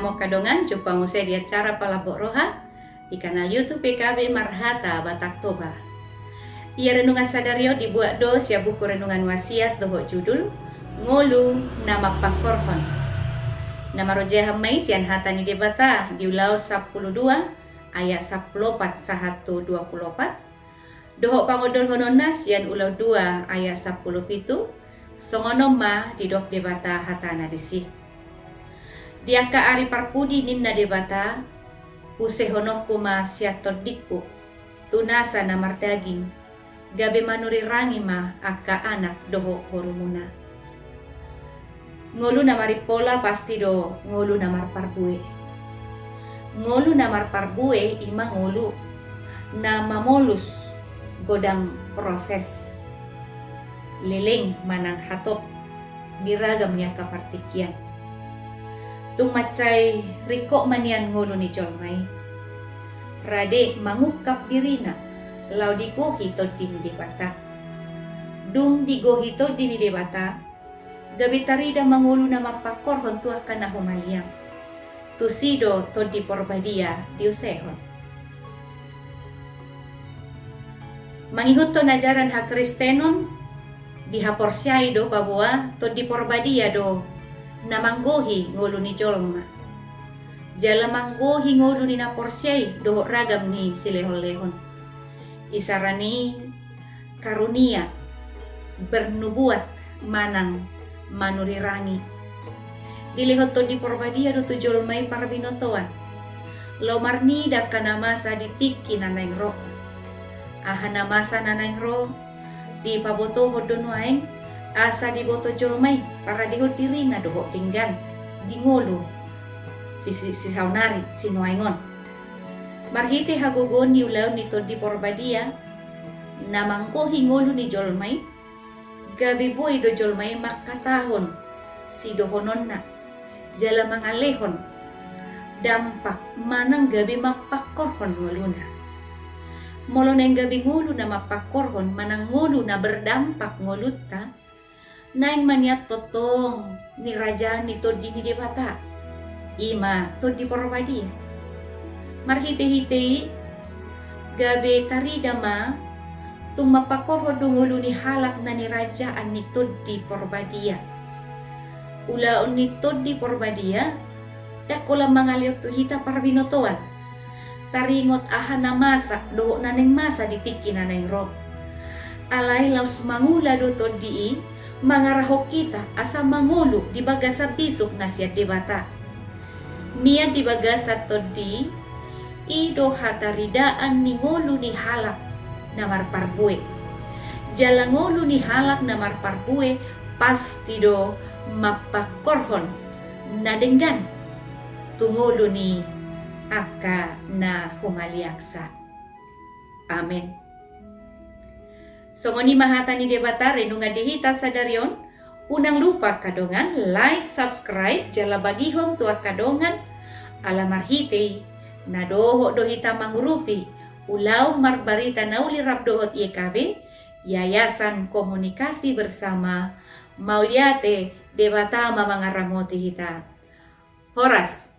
namo kadongan jumpa musai di acara Palabok Roha di kanal YouTube PKB Marhata Batak Toba. Ia renungan sadario dibuat do sia buku renungan wasiat dohok judul Ngolu Nama Pakorhon. Nama roja hamai sian hatani debata di ulau 12 ayat 14 sahatu 24. Dohok pangodol honona sian ulau 2 ayat 10 pitu. Songonoma di dok debata hatana disi. Diaka ari parpudi ninna debata usehono kuma siator diku tunasa namar daging gabe manuri rangi ma aka anak doho horumuna. Ngolu namari pola pasti do ngolu namar parbue. Ngolu namar parbue ima ngolu nama molus godang proses leleng manang hatop diragamnya kapartikian. Tung macay riko manian ngulu ni jolmay. Rade mangukap dirina. Lau digo hito di midebata. Dung digo hito di midebata. Gabitarida mangulu na mapakor hontu akan na humaliyang. Tusido to di porbadia di usehon. Mangihut to najaran ha Kristenon. Di haporsyay do babua to di porbadia do. Namanggohi ngulu ni jolma. Jala manggohi ngulu ni naporsyay dohok ragam ni silehon-lehon. Isarani karunia bernubuat manang manurirangi. Dilihot to di porbadia do tu jolmay para binotoan. Lomarni da kanamasa ditiki nanaing ro. Ahanamasa nanaing ro di paboto hodon waeng. Asa di boto jolmay para dihot diri na doho tinggan di ngolo si saunari si nuaingon. Marhite hagogon ni ulaw nito di porbadia namangko hingolo ni jolmay gabi boy do jolmay makatahon si dohonon na jala mangalehon dampak manang gabi mapakorhon ngoluna. Molo neng gabi ngolo na mapakorhon manang ngolo na berdampak ngoluta. Naing maniat totong ni raja ni to di debata ima to di porbadia marhite-hite gabe taridama tung mapakorho dungulu ni halak na ni raja an ni to di porbadia ulaon ni to di porbadia dakola mangaliot tu hita parbinotoan taringot aha na masa do naneng masa ditiki naneng rob alay laus mangula do to di mangarahok kita asa mangulu di bagasa bisok na siya debata. Mia di bagasa todi ido hataridaan ni ngulu ni halak na marparbue. Jala ngulu ni halak na marparbue pasti do mapakorhon na denggan tungulu ni aka na humaliaksa. Amen. Songoni mahata ni debata renungan dihita sadarion. Unang lupa kadongan like, subscribe, jala bagihong tua kadongan alamarhite na doho dohita mangurupi ulaw marbarita naulirap dohot YKB Yayasan Komunikasi Bersama Mauliate debata mamangaramoti hita. Horas.